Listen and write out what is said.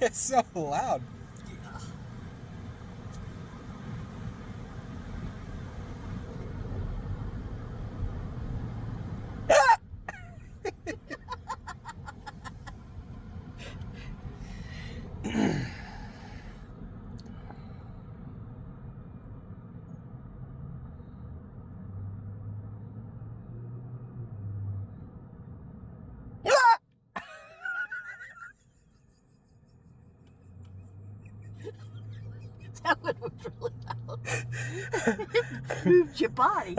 It's so loud. That one was really loud. Moved your body.